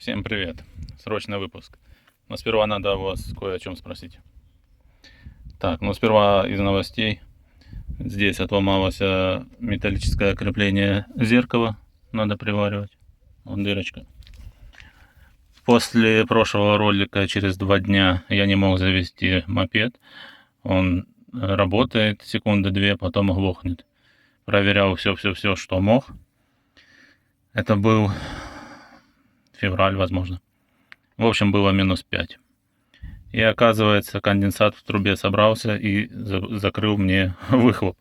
Всем привет. Срочный выпуск. Но сперва надо вас кое о чем спросить. Так, ну сперва из новостей. Здесь отломалось металлическое крепление зеркала. Надо приваривать. Вон дырочка. После прошлого ролика через 2 дня я не мог завести мопед. Он работает секунды 2, потом глохнет. Проверял все, что мог. Это был февраль, возможно. В общем, было -5. И оказывается, конденсат в трубе собрался и закрыл мне выхлоп.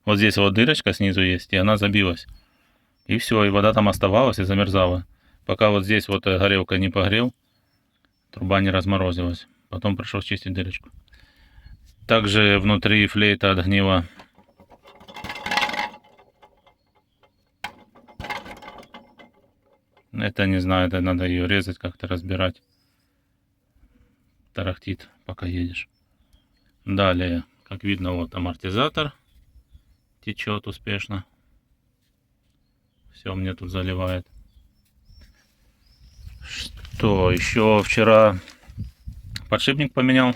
Вот здесь вот дырочка снизу есть, и она забилась. И все, и вода там оставалась и замерзала. Пока вот здесь вот горелка не погрел, труба не разморозилась. Потом пришлось чистить дырочку. Также внутри флейта отгнила. Это не знаю, это надо ее резать, как-то разбирать. Тарахтит, пока едешь. Далее, как видно, вот амортизатор течет успешно. Все мне тут заливает. Что еще? Вчера подшипник поменял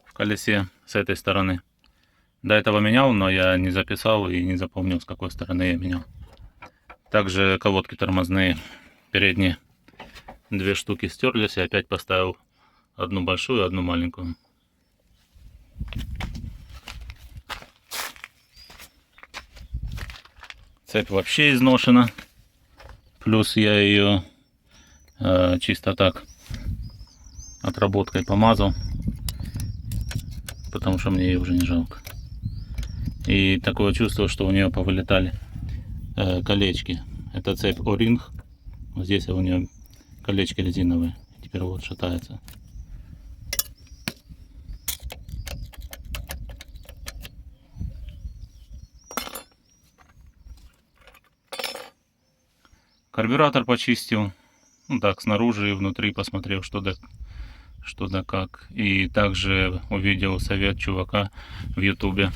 в колесе с этой стороны. До этого менял, но я не записал и не запомнил, с какой стороны я менял. Также колодки тормозные передние 2 штуки стерлись, и опять поставил одну большую, одну маленькую. Цепь вообще изношена. Плюс я ее чисто так отработкой помазал, потому что мне ее уже не жалко. И такое чувство, что у нее повылетали колечки. Это цепь O-ring. Вот здесь у нее колечки резиновые. Теперь вот шатается. Карбюратор почистил. Ну так, снаружи и внутри посмотрел, что да как. И также увидел совет чувака в ютубе.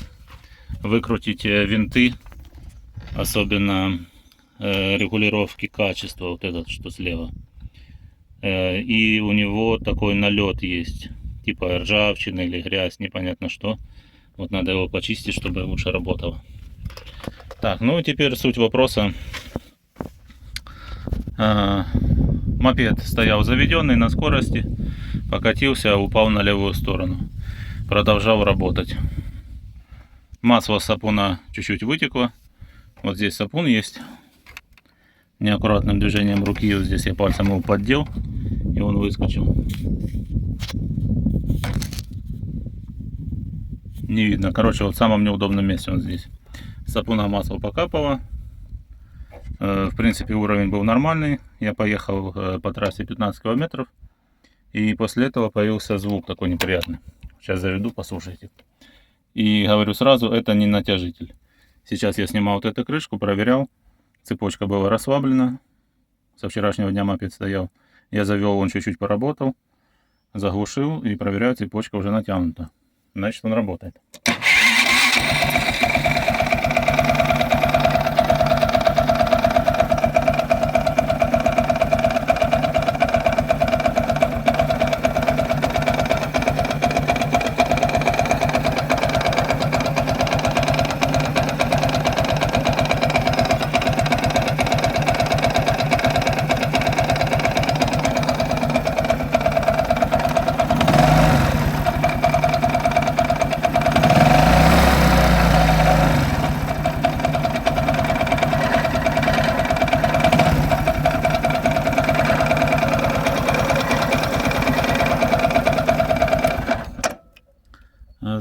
Выкрутить винты, особенно регулировки качества, вот этот, что слева. И у него такой налет есть, типа ржавчина или грязь, непонятно что. Вот надо его почистить, чтобы лучше работало. Так, ну и теперь суть вопроса. Мопед стоял заведенный на скорости, покатился, упал на левую сторону. Продолжал работать. Масло с сапуна чуть-чуть вытекло. Вот здесь сапун есть. Неаккуратным движением руки вот здесь я пальцем его поддел, и он выскочил. Не видно. Короче, вот в самом неудобном месте он здесь. Сапуна масло покапало. В принципе, уровень был нормальный. Я поехал по трассе 15 километров. И после этого появился звук такой неприятный. Сейчас заведу, послушайте. И говорю сразу, это не натяжитель. Сейчас я снимал вот эту крышку, проверял. Цепочка была расслаблена. Со вчерашнего дня мопед стоял. Я завел, он чуть-чуть поработал. Заглушил и проверяю, цепочка уже натянута. Значит, он работает.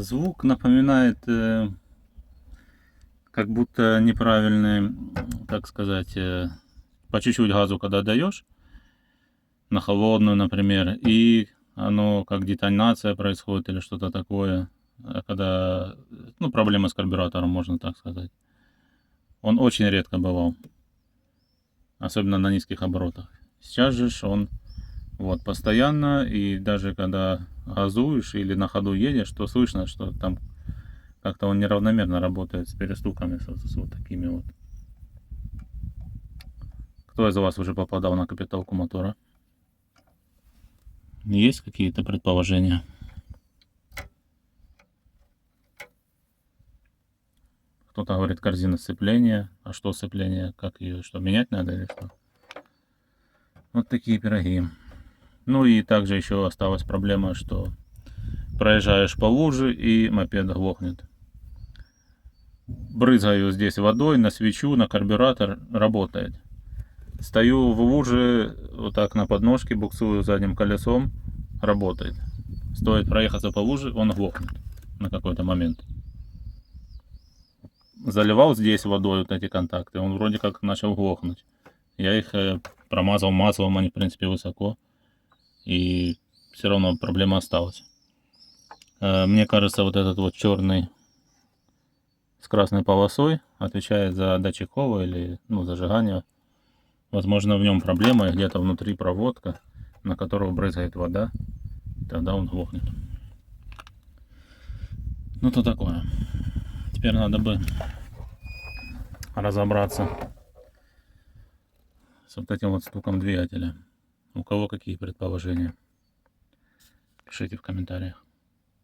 Звук напоминает, как будто неправильный, так сказать, по чуть-чуть газу, когда даешь, на холодную, например, и оно как детонация происходит или что-то такое, когда, ну, проблемы с карбюратором, можно так сказать. Он очень редко бывал, особенно на низких оборотах. Сейчас же он вот постоянно, и даже когда газуешь или на ходу едешь, то слышно, что там как-то он неравномерно работает с перестуками, с вот такими вот. Кто из вас уже попадал на капиталку мотора? Есть какие-то предположения? Кто-то говорит корзина сцепления. А что сцепление? Как ее? Что, менять надо или что? Вот такие пироги. Ну и также еще осталась проблема, что проезжаешь по луже и мопед глохнет. Брызгаю здесь водой на свечу, на карбюратор, работает. Стою в луже, вот так на подножке, буксую задним колесом, работает. Стоит проехаться по луже, он глохнет на какой-то момент. Заливал здесь водой вот эти контакты, он вроде как начал глохнуть. Я их промазал маслом, они в принципе высоко. И все равно проблема осталась. Мне кажется, вот этот вот черный с красной полосой отвечает за датчик хола или зажигание. Возможно, в нем проблема, и где-то внутри проводка, на которую брызгает вода, тогда он глохнет. Ну то такое. Теперь надо бы разобраться с вот этим вот стуком двигателя. У кого какие предположения? Пишите в комментариях.